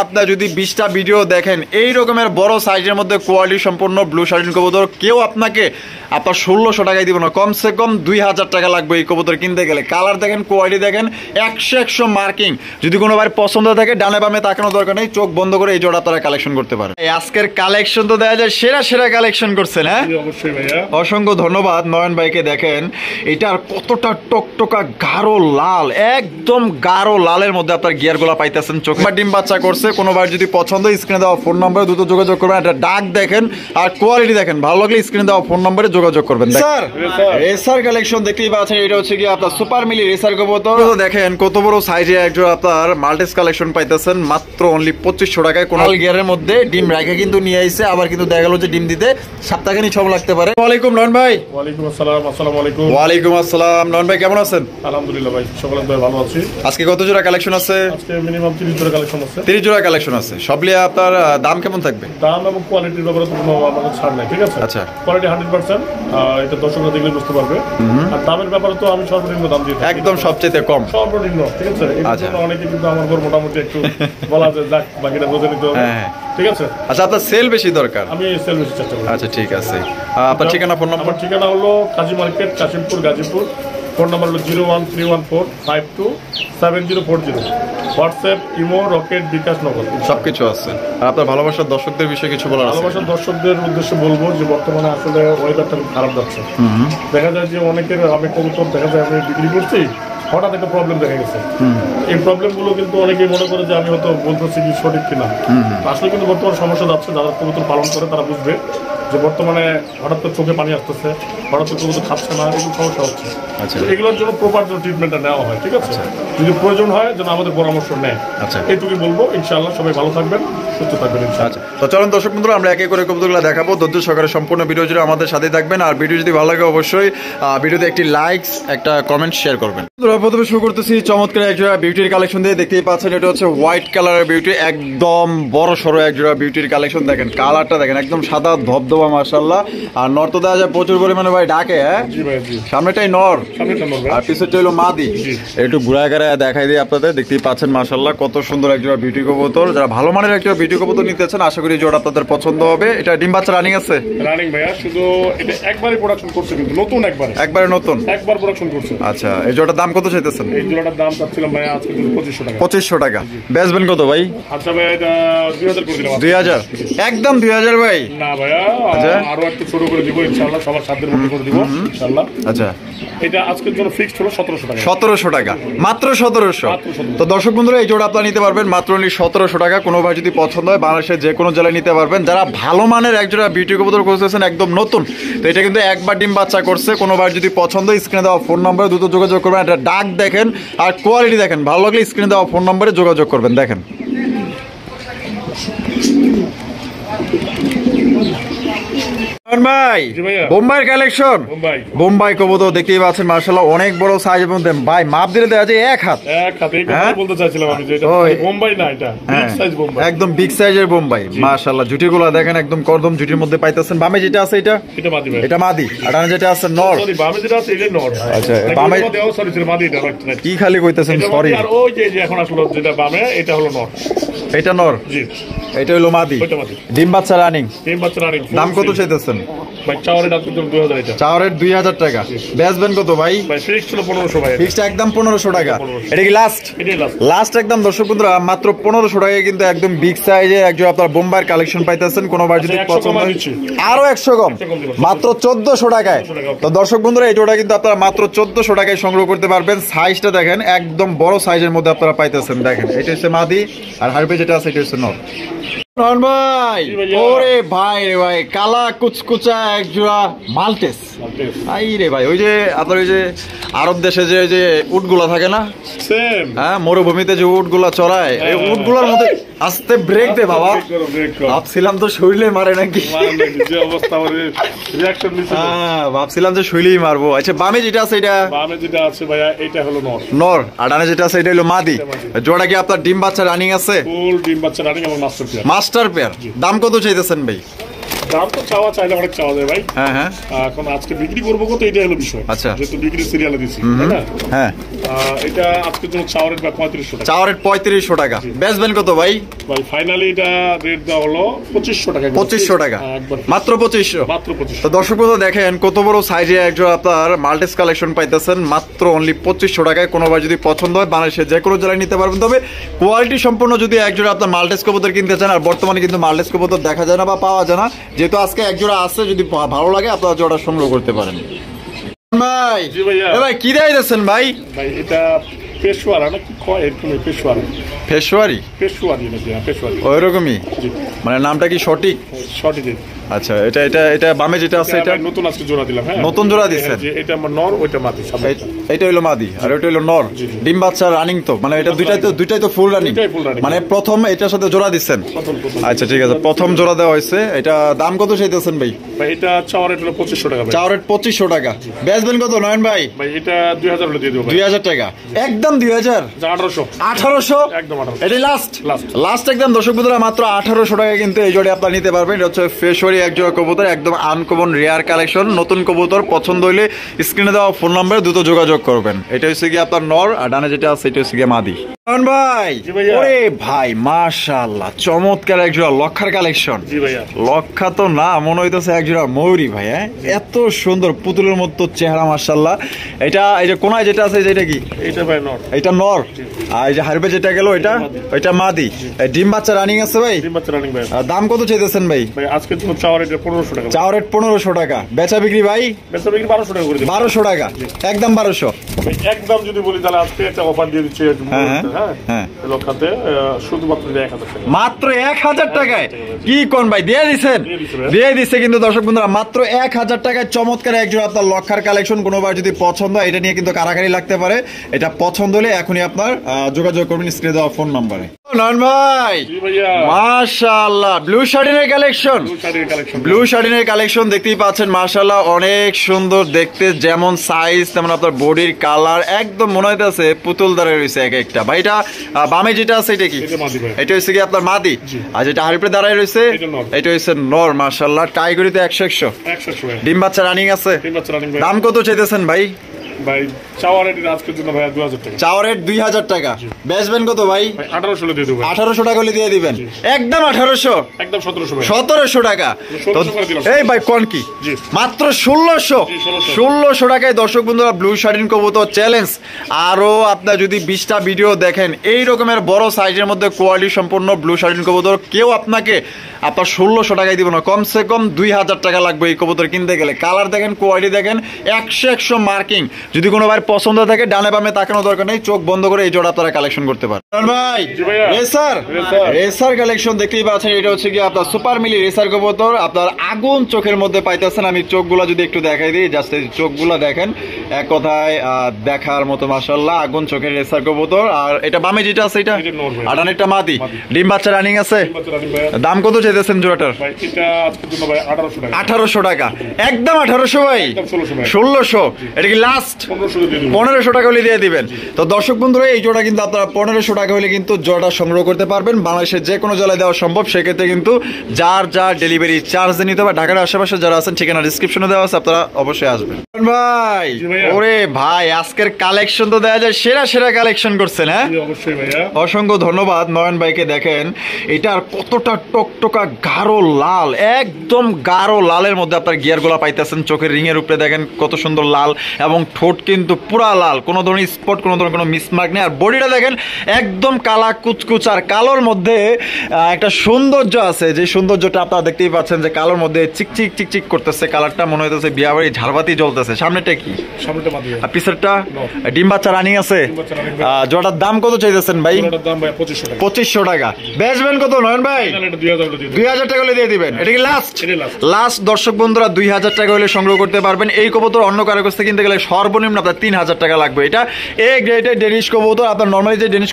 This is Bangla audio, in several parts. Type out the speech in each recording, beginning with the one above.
আপনার যদি 20টা ভিডিও দেখেন এই রকমের বড় সাইজের মধ্যে কোয়ালিটি সম্পন্ন ব্লু শার্টিন কবুতর কেউ আপনাকে আপনার 1600 টাকায় দিব না, কমসে কম 2000 টাকা লাগবে এই কবুতর কিনতে গেলে। কালার দেখেন, কোয়ালিটি দেখেন, 100 মার্কিং। যদি কোনো ভাই পছন্দ থাকে ডানে বামে তাকানো দরকার নেই, চোখ বন্ধ করে এই জোড়া আপনারা কালেকশন করতে পারেন। আজকের কালেকশন তো দেখা যায় সেরা সেরা কালেকশন করছেন। হ্যাঁ অবশ্যই ভাইয়া, অসংখ্য ধন্যবাদ নয়ন ভাইকে। দেখেন এটার কতটা টকটকা গাঢ় লাল, একদম গাঢ় লালের মধ্যে আপনার গিয়ারগুলো পাইতেছেন। চোখে ডিম বাচ্চা করছে। কোনো ভাই যদি পছন্দ স্ক্রিনে দেওয়া ফোন নম্বরে দ্রুত যোগাযোগ করবেন। এটা ডাক দেখেন আর কোয়ালিটি দেখেন, ভালো লাগলে স্ক্রিনে দেওয়া ফোন নম্বরে যোগাযোগ করবেন। স্যার রেসার কালেকশন দেখতেই পাচ্ছেন, এটা হচ্ছে কি আপনার সুপার মিলি রেসার কবুতর। দেখেন কত বড় সাইজে একজন আপনার মাল্টিস কালেকশন পাইতেছেন মাত্র অনলি 2500 টাকায়। কোন গিয়ারের মধ্যে ডিম রাখে কিন্তু নিয়ে আইছে, আবার কিন্তু দেখা গেল যে ডিম দিতে সপ্তাহখানি সব লাগতে পারে। ওয়ালাইকুম নয়ন ভাই। ওয়ালাইকুম আসসালাম। আসসালামু আলাইকুম। ওয়ালাইকুম আসসালাম। নয়ন ভাই কেমন আছেন? আলহামদুলিল্লাহ ভাই, সকলের দয়ায় ভালো আছি। আজকে কত জোড়া কালেকশন আছে? আজকে মিনিমাম 30 জোড়া কালেকশন আছে। 30 জোড়া কালেকশন আছে। সবলিয়ে আপনার দাম কেমন থাকবে? দাম এবং কোয়ালিটির ব্যাপারে তো কোনো আমাদের ছাড় নাই, ঠিক আছে? আচ্ছা, কোয়ালিটি 100%, এটা দর্শকরা দেখলে বুঝতে পারবে। আর দামের ব্যাপারে তো আমি সর্বনিম্ন দাম দিয়ে থাকি, একদম সবচেয়ে কম সর্বনিম্ন, ঠিক আছে? এই জন্য অনেকে কিন্তু আমার উপর মোটামুটি একটু বলা যায় যাক বাকিটা বুঝে নিতে হবে, ঠিক আছে? আচ্ছা, আপনার সেল বেশি দরকার? আমি সেল বেশি চেষ্টা করি। আচ্ছা ঠিক আছে। আপনার ঠিকানা ফোন নাম্বার? আমার ঠিকানা হলো Kazi market, Kashimpur, Gazipur. Phone number হলো 01314527040। হোয়াটসঅ্যাপ, ইমো, রকেট, বিকাশ, নগদ সবকিছু আছে। আর আপনার ভালোবাসার দর্শকদের বিষয়ে কিছু বলার আছে? ভালোবাসার দর্শকদের উদ্দেশ্যে বলবো যে বর্তমানে আসলে ওয়েদারটা খুব খারাপ যাচ্ছে। দেখা যায় যে অনেকের, আমি কবুতর দেখা যায় আমি বিক্রি করছি, হঠাৎ একটা প্রবলেম দেখা গেছে। এই প্রবলেমগুলো কিন্তু অনেকেই মনে করে যে আমি হয়তো বলতেছি কি সঠিক কিনা। আসলে কিন্তু বর্তমানে সমস্যা যাচ্ছে, যারা কবুতর পালন করে তারা বুঝবে যে বর্তমানে হঠাৎ করে চোখে পানি আসতেছে, হঠাৎ করে কবুতর খাচ্ছে না, এগুলো সমস্যা হচ্ছে। এগুলোর জন্য প্রপার ট্রিটমেন্টটা নেওয়া হয়, ঠিক আছে? যদি প্রয়োজন হয় যেন আমাদের পরামর্শ নেয়, এইটুকুই বলবো। ইনশাআল্লাহ সবাই ভালো থাকবেন, সুস্থ থাকবেন ইনশাআল্লাহ। তো চলুন দর্শক বন্ধুরা, আমরা একে করে কবুতরগুলো দেখাবো। ধৈর্য সহকারে সম্পূর্ণ ভিডিও জুড়ে আমাদের সাথে থাকবেন। আর ভিডিও যদি ভালো লাগে অবশ্যই ভিডিওতে একটি লাইক, একটা কমেন্ট শেয়ার করবেন। প্রথমে শুরু করতেছি চমৎকার একজোড়া বিউটির কালেকশন দিয়ে। দেখতেই পাচ্ছেন এটা হচ্ছে হোয়াইট কালারের বিউটি, একদম বড় সড়ো একজোড়া বিউটির কালেকশন। দেখেন কালারটা দেখেন, একদম সাদা ধবধবা মাশাআল্লাহ। আর নর তো দেখা যায় প্রচুর পরিমাণে ভাই ডাকে। হ্যাঁ সামনেটাই নর আর পিছনটা হলো মাদি। একটু ঘুরায় ঘুরায় দেখাই দিই আপনাদের। দেখতেই পাচ্ছেন মাশাআল্লাহ কত সুন্দর একজোড়া বিউটি কবুতর। যারা ভালো মানের একটা বিউটি কবুতর নিতেছেন আশা করি জোড়া আপনাদের পছন্দ হবে। এটা ডিম বাচ্চা রানিং আছে? রানিং ভাইয়া, শুধু এটা একবারই প্রোডাকশন করছে, কিন্তু নতুন একবারে নতুন একবার প্রোডাকশন করছে। আচ্ছা, এই জোড়াটার দাম কত চাইতেছেন? এই জোড়াটার দাম চাচ্ছিলাম ভাই আজকে 2500 টাকা। 2500 টাকা। বেচবেন কত ভাই? আচ্ছা ভাই, এটা 2000 করে দিলাম। 2000? একদম 2000 ভাই? না ভাইয়া, আরো একটু ছোট করে দিব ইনশাআল্লাহ, সবার সাধ্যের মধ্যে করে দিব ইনশাআল্লাহ। আচ্ছা, এটা আজকের জন্য ফিক্সড হলো 1700 টাকা। 1700 টাকা মাত্র? 1700? তো দর্শক বন্ধুরা এই জোড়া আপনারা নিতে পারবেন মাত্র 1700 টাকা। কোনো ভাই যদি পছন্দ হয় বাংলাদেশের যে কোনো জেলায় নিতে পারবেন। যারা ভালো মানের এক জোড়া বিউটি কবুতর খুঁজতেছেন একদম নতুন, তো এটা কিন্তু একবার ডিম বাচ্চা করছে। কোনো ভাই যদি পছন্দ স্ক্রিনে দেওয়া ফোন নম্বরে দ্রুত যোগাযোগ করবেন। এটা ডাক দেখেন আর কোয়ালিটি দেখেন, ভালো লাগলে স্ক্রিনে দেওয়া ফোন নম্বরে যোগাযোগ করবেন। দেখেন ভাই বোম্বাইয়ের কালেকশন, বোম্বাই কবুতর দেখতেই পাচ্ছেন মাশাআল্লাহ অনেক বড় সাইজের মধ্যে। ভাই মাপ দিলে দেওয়া যায় এক হাত। এই কথা বলতে চাইছিলাম আমি যে এটা বোম্বাই না, এটা বিগ সাইজ বোম্বাই, একদম বিগ সাইজের বোম্বাই মাশাআল্লাহ। জুটিগুলো দেখেন একদম করদম জুটির মধ্যে পাইতেছেন। বামে যেটা আছে এটা মাদি ভাই, এটা মাদি। আর ডানে যেটা আছে নর। সরি, বামে যেটা আছে এটা নর। আচ্ছা, বামে সরি ছিল মাদি, এটা কি খালি কইতেছেন? সরি, আর ওই যে এখন আসলে যেটা বামে এটা হলো নর। এটা নর? জি। এটা হলো মাদি। ডিম বাচ্চা রানিং? ডিম বাচ্চা রানিং। দাম কত চাইতেছেন ভাই? চাওয়ারের দাম 2000। এটা চাওয়ারের 2000 টাকা। বেচবেন কত ভাই? ভাই ফিক্স ছিল 1500 ভাই। ফিক্সড একদম 1500 টাকা। এটা কি লাস্ট? এটাই লাস্ট। লাস্ট একদম দর্শক বন্ধুরা মাত্র 1500 টাকায় কিন্তু একদম বিগ সাইজে একজন আপনার বোম্বাইয়ের কালেকশন পাইতেছেন। কোনো বার যদি পছন্দ হয় আরো 100 কম, মাত্র 1400 টাকায়। তো দর্শক বন্ধুরা এই জোড়া কিন্তু আপনারা মাত্র 1400 টাকায় সংগ্রহ করতে পারবেন। সাইজটা দেখেন একদম বড় সাইজের মধ্যে আপনারা পাইতেছেন। দেখেন এটা হচ্ছে মাদি আর হারপে যেটা আছে এটা হচ্ছে নর। ভাই ওরে ভাই রে ভাই, কালা কুচকুচা এক জোড়া মাল্টেস। আই রে ভাই, ওই যে আপনার ওই যে আরব দেশে যে উটগুলা থাকে না, হ্যাঁ মরুভূমিতে যে উটগুলা চড়ায়, এই উটগুলার মধ্যে আস্তে ব্রেক দে বাবা। ভাবছিলাম তো শৈলে মারে নাকি, ভাবছিলাম যে শৈলেই মারবো। আচ্ছা বামে যেটা আছে এটা? বামে যেটা আছে ভাইয়া এটা হলো নর। নর। আর ডানে যেটা আছে এটা হলো মাদি। জোড়া কি আপনার ডিম বাচ্চা রানিং আছে? ফুল ডিম বাচ্চা রানিং এবং মাস্টার পেয়ার। দাম কত চাইতেছেন ভাই? দাম তো চাওয়া চাইলে অনেক চাওয়া যায় ভাই। হ্যাঁ হ্যাঁ, এখন আজকে বিক্রি করবো কত এটা হলো বিষয়। আচ্ছা, যেহেতু বিক্রি সিরিয়ালে দিচ্ছি তাই না? হ্যাঁ, এটা আজকের জন্য চাওয়ারের 3500 টাকা। চাওয়ারের 3500 টাকা। বেচবেন কত ভাই? ভাই ফাইনালি এটা রেট দেওয়া হলো 2500 টাকা। 2500 টাকা, মাত্র 2500। মাত্র 2500। তো দর্শক বন্ধু দেখেন কত বড় সাইজে একজন আপনার মাল্টিস কালেকশন পাইতেছেন মাত্র অনলি 2500 টাকায়। কোনোবার যদি পছন্দ হয় বাংলাদেশের যে কোনো জেলায় নিতে পারবেন। তবে কোয়ালিটি সম্পূর্ণ যদি একজোড়া আপনার মাল্টিস কবুতর কিনতে চান, আর বর্তমানে কিন্তু মাল্টিস কবুতর দেখা যায় না বা পাওয়া যায় না, যেহেতু আজকে একজোড়া আছে, যদি ভালো লাগে আপনারা জোড়া সংগ্রহ করতে পারেন। ভাই জি ভাইয়া। ভাই কি দিয়েছেন ভাই? ভাই এটা পেশোয়ারা না কি কয় এরকম পেশোয়ারা। ফেসওয়ারি? পেশোয়ারি নাকি? হ্যাঁ পেশোয়ারি। ওই রকমই জি। মানে নামটা কি সঠিক? সঠিক। আচ্ছা, এটা এটা এটা বামে যেটা আছে এটা নতুন আজকে জোড়া দিলাম। হ্যাঁ নতুন জোড়া দিচ্ছেন? এটা আমার নর, ওইটা মাদি। এটা হলো মাদি আর ওটা হলো নর। জি। ডিম বাচ্চা রানিং তো, মানে এটা দুইটাই তো ফুল রানিং। দুইটাই full running। মানে প্রথম এটার সাথে জোড়া দিচ্ছেন? প্রথম। আচ্ছা ঠিক আছে, প্রথম জোড়া দেওয়া হয়েছে। এটা দাম কত চাইতেছেন ভাই? ভাই এটা চাওয়ার রেট হলো 2500 টাকা ভাই। চাওয়ার রেট 2500 টাকা। বেচবেন কত নয়ন ভাই? ভাই এটা 2000 হলে দিয়ে দেবো ভাই। 2000 টাকা, একদম 2000। 1800। 1800 একদম 1800। এটাই লাস্ট Last। লাস্ট একদম। দর্শক বন্ধুরা মাত্র 1800 টাকা কিন্তু এই জোড়া আপনারা নিতে পারবেন। এটা হচ্ছে ফেসওয়ারি এক জোড়া কবুতর, একদম আনকমন রেয়ার কালেকশন। নতুন কবুতর পছন্দ হইলে স্ক্রিনে দেওয়া ফোন নম্বরে দ্রুত যোগাযোগ করবেন। এটা হচ্ছে কি আপনার নর, আর ডানে যেটা আছে এটা হচ্ছে কি মাদি। ভাই জি ভাইয়া। ওরে ভাই মাশাআল্লাহ, চমৎকার এক জোড়া লক্ষার কালেকশন। জি ভাইয়া। লক্ষা তো না, মনে হইতেছে এক জোড়া ময়ূরী ভাই। হ্যাঁ, এত সুন্দর পুতুলের মতো চেহারা মাশাআল্লাহ। এটা এই যে কোনায় যেটা আছে যেটা কি? এটা ভাই নর। এটা নর, আর এই যে হারবে যেটা গেল এটা মাদি। এই ডিম বাচ্চা রানিং আছে ভাই? ডিম বাচ্চা রানিং ভাই। আর দাম কত চাইতেছেন ভাই? ভাই আজকে তো চাওয়ার রেট 1500 টাকা। চাওয়ার রেট 1500 টাকা, বেচা বিক্রি ভাই বেচা বিক্রি 1200 টাকা করে দিই। 1200 টাকা, একদম 1200। ভাই একদম যদি বলি তাহলে আজকে একটা অফার দিয়ে দিচ্ছি। হ্যাঁ। লক্ষাতে শুধুমাত্র 1000 টাকা। মাত্র 1000 টাকায় কি কোন ভাই দিয়ে দিচ্ছেন? দিয়ে দিচ্ছে কিন্তু দর্শক বন্ধুরা মাত্র 1000 টাকায় চমৎকার একজোড়া আপনার লক্ষার কালেকশন। কোনোবার যদি পছন্দ হয়, এটা নিয়ে কিন্তু কারাকারি লাগতে পারে। এটা পছন্দ হলে এখনই আপনার যোগাযোগ করবেন স্ক্রিনে দেওয়া ফোন নাম্বারে। নয়ন ভাই জি ভাইয়া। মাশাআল্লাহ, ব্লু শার্টিনের কালেকশন। শাড়ির কালেকশন। ব্লু শার্টিনের কালেকশন দেখতেই পাচ্ছেন মাশাআল্লাহ, অনেক সুন্দর দেখতে। যেমন সাইজ তেমন আপনার বডির কালার, একদম মনে হইতেছে পুতুল দাঁড়িয়ে রয়েছে এক একটা। ভাই এটা বামে যেটা আছে এটা কি? এটা মাদি ভাই। এটা হচ্ছে কি আপনার মাদি, আর যেটা হারিপে দাঁড়ায় রয়েছে এটা নর। এটা হচ্ছে নর। মাশাআল্লাহ, টাইগরিতে 100 100 ভাই। ডিম বাচ্চা রানিং আছে। ডিম বাচ্চা রানিং ভাই। দাম কত চাইতেছেন ভাই? ভাই চাওয়ার রেট আজকের জন্য ভাই 2000 টাকা। চাওয়ার রেট 2000 টাকা, বেচবেন কত ভাই? ভাই 1800 হলে দিয়ে দেবো ভাই। 1800 টাকা হলে দিয়ে দিবেন, একদম 1800। একদম 1700 ভাই। 1700 টাকা। 1700 করে দিলাম। এই ভাই কোন কি? জি। মাত্র 1600। জি, 1600 1600 টাকায় দর্শক বন্ধুরা ব্লু শার্টিন কবুতর চ্যালেঞ্জ। আরো আপনার যদি 20টা ভিডিও দেখেন এই রকমের বড় সাইজের মধ্যে কোয়ালিটি সম্পন্ন ব্লু শার্টিন কবুতর, কেউ আপনার 1600 টাকায় দিব না। কমসে কম 2000 টাকা লাগবে এই কবুতর কিনতে গেলে। কালার দেখেন, কোয়ালিটি দেখেন, 100 মার্কিং। যদি কোনো ভাই পছন্দ থাকে ডানে বামে তাকানো দরকার নেই, চোখ বন্ধ করে এই জোড়া আপনারা কালেকশন করতে পারেন। ভাই জি ভাইয়া। রেসার কালেকশন দেখতেই পাচ্ছেন। এটা হচ্ছে কি আপনার সুপার মিলি রেসার কবুতর, আপনার আগুন চোখের মধ্যে পাইতেছেন। আমি চোখগুলা যদি একটু দেখাই দিই, জাস্ট এই চোখগুলা দেখেন, এক কথায় দেখার মতো মাশাআল্লাহ, আগুন চোখের রেসার কবুতর। আর এটা বামে যেটা আছে এটা এটা নর ভাই। আর ডানেরটা মাদি। ডিম বাচ্চা রানিং আছে। ডিম বাচ্চা রানিং ভাই। দাম কত চাইতেছেন জোড়াটার? ভাই এটা আজকের জন্য ভাই 1800 টাকা। 1800 টাকা, একদম 1800 ভাই। একদম 1600 ভাই। 1600, এটা কি লাস্ট? 1500 দিয়ে দেবো। 1500 টাকা হলে দিয়ে দিবেন। তো দর্শক বন্ধুরা এই জোড়া কিন্তু আপনারা 1500 টাকা হলে কিন্তু জোড়াটা সংগ্রহ করতে পারবেন। বাংলাদেশের যে কোনো জেলায় দেওয়া সম্ভব, সেক্ষেত্রে কিন্তু যার ডেলিভারি চার্জ নিতে হবে। ঢাকার আশেপাশে যারা আছেন ঠিকানা ডিসক্রিপশনে দেওয়া আছে, আপনারা অবশ্যই আসবেন। ভাই জি ভাইয়া। ওরে ভাই আজকের কালেকশন তো দেখা যায় সেরা কালেকশন করছেন। হ্যাঁ, জি অবশ্যই ভাইয়া। অসংখ্য ধন্যবাদ নয়ন ভাইকে। দেখেন এটার কতটা টকটকা গাঢ় লাল, একদম গাঢ় লালের মধ্যে আপনার গিয়ারগুলা পাইতেছেন। চোখের রিং এর উপরে দেখেন কত সুন্দর লাল, এবং ঠোঁট কিন্তু পুরা লাল, কোনো ধরনের স্পট, কোনো ধরনের কোনো মিসমার্ক নেই। আর বডিটা দেখেন একদম কালা কুচকুচ, আর কালোর মধ্যে একটা সৌন্দর্য আছে, যে সৌন্দর্যটা আপনারা দেখতেই পাচ্ছেন, যে কালোর মধ্যে চিকচিক করতেছে। কালারটা মনে হইতেছে বিয়াবাড়ি ঝাড়বাতি জ্বলতেছে। সামনেটা কি? সামনেটা মাদি ভাই। আর পিছনেরটা ডিম বাচ্চা রানিং আছে। ডিম বাচ্চা running ভাই। জোড়াটার দাম কত চাইতেছেন ভাই? এটার দাম ভাই 2500 টাকা। 2500 টাকা। বেচবেন কত নয়ন ভাই? ফাইনাল এটা 2000 হলে দিয়ে দেবো। 2000 টাকা হলে দিয়ে দিবেন। এটা কি লাস্ট? এটাই last। লাস্ট দর্শক বন্ধুরা 2000 টাকা হলে সংগ্রহ করতে পারবেন। এই কবুতর অন্য কারো কাছ থেকে কিনতে গেলে সর্বনিম্ন আপনার 3000 টাকা লাগবে। এটা এ গ্রেডের ডেনিশ কবুতর। আপনার নর্মালি যে ডেনিশ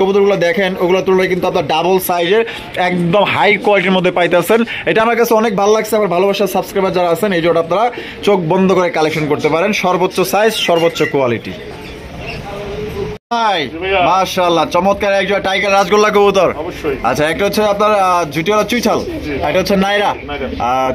কবুতরগুলো দেখেন ওগুলো তুলনায় কিন্তু আপনার ডাবল সাইজের একদম হাই কোয়ালিটির মধ্যে পাইতেছেন। এটা আমার কাছে অনেক ভালো লাগছে। আমার ভালোবাসার সাবস্ক্রাইবার যারা আছেন এই জোড়া আপনারা চোখ বন্ধ করে কালেকশন করতে পারেন। সর্বোচ্চ সাইজ, সর্বোচ্চ কোয়ালিটি। ভাই জি ভাইয়া। মাশাআল্লাহ চমৎকার একজন টাইগার রাজগোল্লা কবুতর। অবশ্যই। আচ্ছা একটা হচ্ছে আপনার জুটিওয়ালা চুইঠাল, জি। এটা হচ্ছে নাইরা।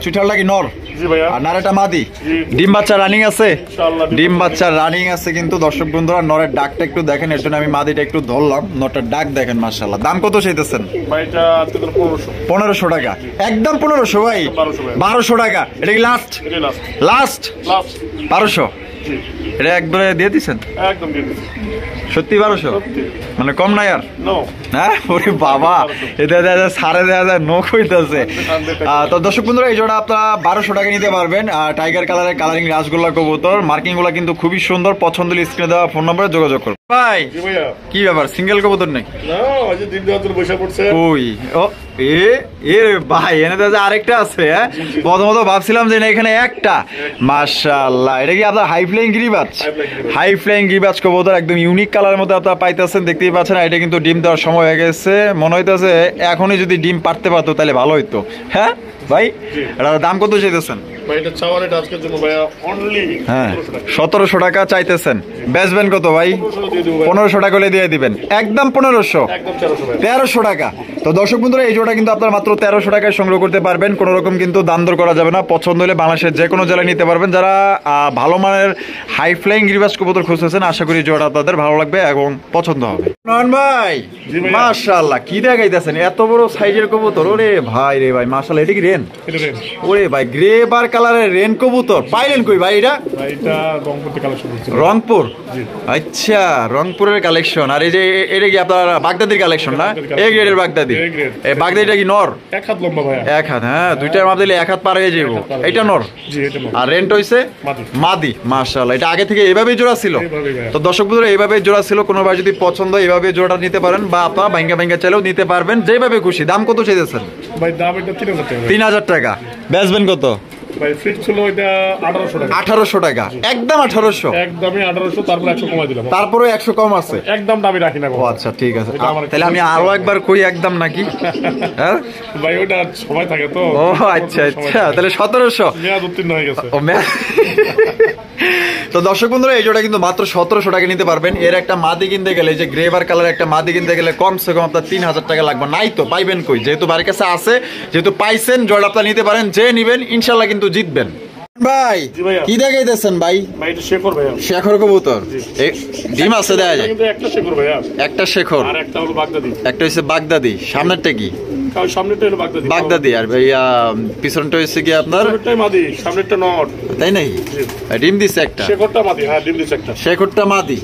চুইঠালটা কি নর জি ভাইয়া। আর নাইরাটা মাদি। জি। ডিম বাচ্চা রানিং আছে, ইনশাআল্লাহ ডিম বাচ্চা রানিং আছে। কিন্তু দর্শক বন্ধুরা নরের ডাকটা একটু দেখেন, এর জন্য আমি মাদিটা একটু ধরলাম। নরটার ডাক দেখেন মাশাআল্লাহ। দাম কত চাইতেছেন? ভাই এটা আজকে তো 1500 1500 টাকা, একদম 1500 ভাই। 1200 ভাই। 1200 টাকা, এটা কি লাস্ট? এটাই লাস্ট লাস্ট লাস্ট 1200? জি এটা একবারে দিয়ে দিচ্ছেন? একদম দিয়ে দিচ্ছি। সত্যি 1200? সত্যি। মানে কম নাই আর? নো হ্যাঁ ওরে বাবা, এটা দেখা যায় সাড়ে দেখা যায় নখ হইতেছে। তো দর্শক বন্ধুরা এই জোড়া আপনারা 1200 টাকা নিতে পারবেন। টাইগার কালারের কালারিং রাসগোল্লা কবুতর, মার্কিং গুলা কিন্তু খুবই সুন্দর। পছন্দ হলে স্ক্রিনে দেওয়া ফোন নম্বরে যোগাযোগ করুন। ভাই জি ভাইয়া। কি ব্যাপার, সিঙ্গেল কবুতর নাকি? না আজ দিন দেওয়ার জন্য বসে পড়ছে। ওই ও এ এ রে ভাই, এনে তো আরেকটা আছে। হ্যাঁ প্রথমত ভাবছিলাম যে না এখানে একটা। মাশাআল্লাহ, এটা কি আপনার হাই ফ্লাইং গিরিবাজ? হাই ফ্লাইং গিরিবাজ কবুতর, একদম ইউনিক কালারের মধ্যে আপনারা পাইতেছেন, দেখতেই পাচ্ছেন। এটা কিন্তু ডিম দেওয়ার সময় হয়ে গেছে, মনে হইতেছে এখনই যদি ডিম পারতে পারতো তাহলে ভালো হইতো। হ্যাঁ ভাই, এটার দাম কত চাইতেছেন? ভাই এটা চাওয়ার এটা আজকের জন্য ভাইয়া অনলি হ্যাঁ 1700 টাকা চাইতেছেন। বেচবেন কত ভাই? 1500 দিয়ে দেবো ভাই। 1500 টাকা করে দিয়ে দিবেন, একদম 1500। একদম 1300 ভাই। 1300 টাকা। তো দর্শক বন্ধুরা এই জোড়া কিন্তু আপনারা মাত্র 1300 টাকায় সংগ্রহ করতে পারবেন। কোনো রকম কিন্তু দাম দর করা যাবে না। পছন্দ হলে বাংলাদেশের যে কোনো জেলায় নিতে পারবেন। যারা ভালো মানের হাই ফ্লাইং গিরিবাজ কবুতর খুঁজতেছেন, আশা করি জোড়া তাদের ভালো লাগবে এবং পছন্দ হবে। নয়ন ভাই জি ভাইয়া। মাশাআল্লাহ, কি দেখাইতেছেন এত বড় সাইজের কবুতর? ওরে ভাই রে ভাই মাশাআল্লাহ, এটা কি রেন? এটা রেন। ওরে ভাই গ্রে বার কালারের রেন কবুতর পাইলেন কই ভাই? এটা ভাই এটা রংপুর থেকে কালেকশন করছি। রংপুর? জি। আচ্ছা রংপুরের কালেকশন। আর এই যে এটা কি আপনার বাগদাদির কালেকশন না? এ গ্রেডের বাগদাদি। A grade। এই বাগদাদিটা কি নর? এক হাত লম্বা ভাইয়া। এক হাত, হ্যাঁ দুইটার মাপ দিলে এক হাত পার হয়ে যাবো। এটা নর জি এটা নো। আর রেন্ট হইছে মাদি। মাদি। মাশাআল্লাহ, এটা আগে থেকে এইভাবেই জোড়া ছিল? এইভাবেই ভাইয়া। তো দর্শক বন্ধুরা এইভাবে জোড়া ছিল। কোনোবার যদি পছন্দ এইভাবে জোড়া নিতে পারেন, বা আপনারা ভাঙ্গা ভাঙ্গা চাইলেও নিতে পারবেন, যেভাবে খুশি। দাম কত চাইতেছেন? ভাই দাম এটা 3000 টাকা ভাই। 3000 টাকা। বেচবেন কত? ভাই ফিক্স ছিল এটা 1800 টাকা। 1800 টাকা, একদম 1800। একদমই 1800, তারপর 100 কমাই দিলাম। তারপরে 100 কম আছে? একদম দামি রাখি না ও ভাই। আচ্ছা ঠিক আছে। এটা আমার তাহলে আমি আরো একবার কই একদম নাকি? হ্যাঁ ভাই ওটা সময় থাকে তো। ও আচ্ছা আচ্ছা, তাহলে 1700। মেয়াদ উত্তীর্ণ হয়ে গেছে। ও তো দর্শক বন্ধুরা এই জোড়া কিন্তু মাত্র 1700 টাকা নিতে পারবেন। এর একটা মাদি কিনতে গেলে, যে গ্রেভার কালার একটা মাদি কিনতে গেলে কমসে কম আপনার 3000 টাকা লাগবে। নাই তো পাইবেন কই? যেহেতু বাড়ির কাছে আছে, যেহেতু পাইছেন, জোড়া আপনার নিতে পারেন। যে নিবেন ইনশাল্লাহ কিন্তু জিতবেন। ভাই জি ভাইয়া। কি দেখাইতেছেন ভাই? ভাই এটা শেখর ভাইয়া। শেখর কবুতর, ডিম আছে দেখা যায়? কিন্তু একটা শেখর ভাইয়া। একটা শেখর, আর একটা হলো বাগদাদি। একটা হচ্ছে বাগদাদি। সামনেরটা কি? কারণ সামনেরটা হলো বাগদাদি। বাগদাদি। আর ভাইয়া পিছনটা হচ্ছে কি আপনার? সামনেরটাই মাদি, সামনেরটা নট। তাই নাই? ডিম দিছে একটা, শেখরটা মাদি, হ্যাঁ ডিম দিচ্ছে একটা। শেখরটা মাদি,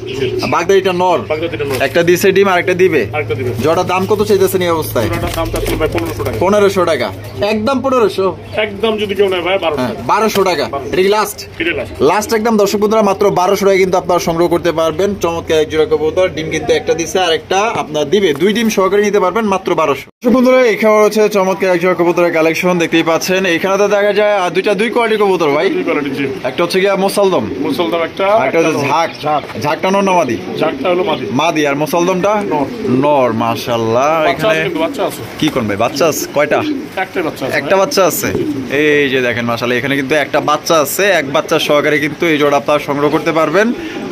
আর বাগদাদিটা নর। বাগদাদিটা নট। একটা দিছে ডিম আর একটা দিবে। আরেকটা দিবে। জোড়া দাম কত চাইতেছেন এই অবস্থায়? পুরোটার দামটা ছিল ভাই 1500 টাকা। 1500 টাকা, একদম 1500। একদম যদি কেউ নেয় ভাই 1200 হ্যাঁ টাকা। 1200 টাকা। এটা কি লাস্ট? এটা লাস্ট। লাস্ট একদম। দর্শক বন্ধুরা মাত্র 1200 টাকা কিন্তু আপনারা সংগ্রহ করতে পারবেন। চমৎকার এক জোড়া কবুতর। ডিম কিন্তু একটা দিছে আর একটা আপনার দিবে। দুই ডিম সহকারে নিতে পারবেন মাত্র 1200। দর্শক বন্ধুরা এখানে হচ্ছে চমৎকার এক জোড়া কবুতরের কালেকশন দেখতেই পাচ্ছেন। এখানে তো দেখা যায় দুই কোয়ালিটি কবুতর ভাই। দুই কোয়ালিটি জি। একটা হচ্ছে গিয়া মুসলদম, মুসলদম একটা, একটা হচ্ছে ঝাঁক। ঝাঁকটা নর না মাদি? ঝাঁকটা হলো মাদি। মাদি। আর মুসলদমটা নর। নর। মাশাআল্লাহ। বাচ্চা এখানে আছে কিন্তু, বাচ্চা আছে। কি কোন ভাই বাচ্চা আছে? কয়টা? একটাই বাচ্চা আছে। একটা বাচ্চা আছে। এই যে দেখেন মাশাআল্লাহ, এখানে কিন্তু একটা বাচ্চা আছে। এক বাচ্চা সহকারে কিন্তু এই জোড়া আপনারা সংগ্রহ করতে পারবেন।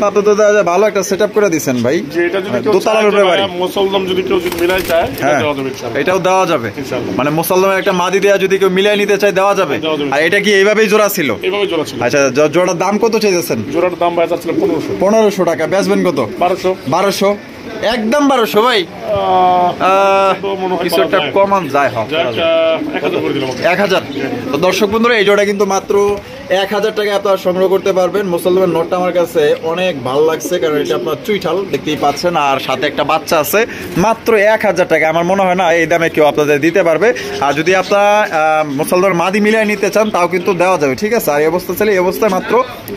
আপনি তো ভালো একটা সেটআপ করে দিয়েছেন ভাই। যে এটা যদি কেউ দোতলার চায় উপরে যে বাড়ি। ভাইয়া মুসলদম যদি কেউ যদি মিলাই চায়, এটা হ্যাঁ দেওয়া যাবে ইনশাআল্লাহ। এটাও দেওয়া যাবে। ইনশাআল্লাহ। মানে মুসলদমের একটা মাদি দেয়া যদি কেউ মিলাই নিতে চায় দেওয়া যাবে। দেওয়া যাবে। আর এটা কি এইভাবেই জোড়া ছিল? এভাবে জোড়া ছিল। আচ্ছা জোড়ার দাম কত চাইতেছেন? জোড়ার দাম ভাই যাচ্ছিল 1500। 1500 টাকা। বেচবেন কত? 1200। 1200, একদম 1200 ভাই। তো মনে হয় কিছু একটা পারা যায়। কমান যায় হোক। যাক 1000 করে দিলাম। 1000। তো দর্শক বন্ধুরা এই জোড়া কিন্তু মাত্র 1000 টাকা আপনারা সংগ্রহ করতে পারবেন। মুসলমানের নোটটা আমার কাছে অনেক ভালো লাগছে, কারণ এটা আপনার চুইঠাল দেখতেই পাচ্ছেন, আর সাথে একটা বাচ্চা আছে। মাত্র 1000 টাকা। আমার মনে হয় না এই দামে কেউ আপনাদের দিতে পারবে। আর যদি আপনারা মুসলমানের মাদি মিলিয়ে নিতে চান তাও কিন্তু দেওয়া যাবে, ঠিক আছে। আর এই অবস্থা ছিল, এই অবস্থায় মাত্র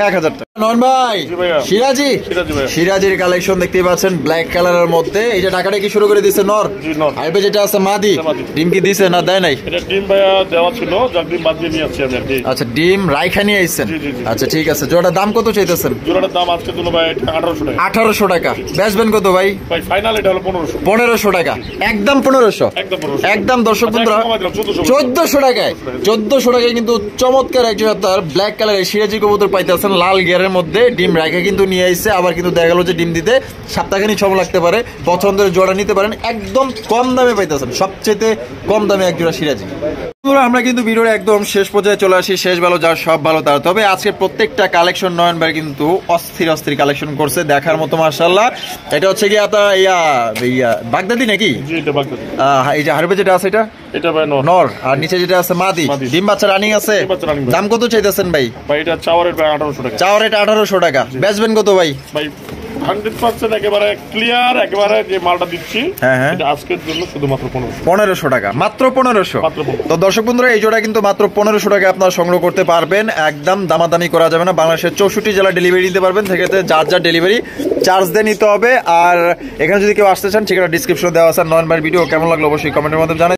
1000 টাকা। নন ভাই জি ভাইয়া। সিরাজি, সিরাজি ভাইয়া। সিরাজির কালেকশন দেখতেই পাচ্ছেন ব্ল্যাক কালারের মধ্যে। এই যে টাকাটা কি শুরু করে দিছে নর? জি নর। আইবে যেটা আছে মাদি। মাদি। ডিম কি দিছে না দেয় নাই? এটা ডিম ভাইয়া দেওয়া ছিল, যাক ডিম বাদ দিয়ে নিয়ে আসছি আমি আর কি। আচ্ছা ডিম রাইখা দেখা নিয়ে আইছেন? জি, জি, জি। আচ্ছা ঠিক আছে, জোড়াটার দাম কত চাইতেছেন? জোড়াটার দাম আজকে দিল ভাই 1800 টাকা। 1800 টাকা। বেচবেন কত ভাই? ভাই ফাইনাল এটা হলো 1500। 1500 টাকা, একদম 1500। একদম 1500। একদম দর্শক বন্ধুরা আচ্ছা, কমাই দিলাম, 1400 1400 টাকায়, 1400 টাকায় কিন্তু চমৎকার একজন আপনার ব্ল্যাক কালারের সিরাজি কবুতর পাইতেছেন, লাল গিয়ারের মধ্যে ডিম রাখা কিন্তু নিয়ে আইছে। আবার কিন্তু দেখা গেল যে ডিম দিতে সপ্তাহখানি সময় লাগতে পারে, পছন্দের জোড়া নিতে পারেন, একদম কম দামে পাইতেছেন, সবচেয়ে কম দামে এক জোড়া সিরাজি। বন্ধুরা, আমরা কিন্তু ভিডিওর একদম শেষ পর্যায়ে চলে আসি, শেষ ভালো যার সব ভালো তার। তবে আজকে প্রত্যেকটা কালেকশন নয়ন ভাই কিন্তু অস্থির অস্থির কালেকশন করছে, দেখার মতো মাশাআল্লাহ। এটা হচ্ছে কি আপনার ইয়া বাগদাদি নাকি? জি, এটা বাগদাদি। এই যে হারবে যেটা আছে এটা এটা ভাই নর, আর নিচে যেটা আছে মাদি। মাদি। ডিম বাচ্চা রানিং আছে। ডিম বাচ্চা running ভাই। দাম কত চাইতেছেন ভাই? ভাই এটা চাওয়ার রেট ভাই 1800 টাকা। চাওয়ার রেট 1800 টাকা। বেচবেন কত ভাই? ভাই 100% একেবারে ক্লিয়ার, একেবারে যে মালটা দিচ্ছি হ্যাঁ, হ্যাঁ। এটা আজকের জন্য শুধুমাত্র 1500। 1500 টাকা, মাত্র 1500। মাত্র 1500। তো দর্শক বন্ধুরা, এই জোড়া কিন্তু মাত্র 1500 টাকায় আপনারা সংগ্রহ করতে পারবেন, একদম দামাদামি করা যাবে না। বাংলাদেশের 64 জেলা ডেলিভারি দিতে পারবেন, সেক্ষেত্রে যার যার ডেলিভারি চার্জ দিয়ে নিতে হবে। আর এখানে যদি কেউ আসতে চান, ঠিকানা ডিসক্রিপশনে দেওয়া আছে। নয়ন ভাইয়ের ভিডিও কেমন লাগলো অবশ্যই কমেন্টের মাধ্যমে জানাই।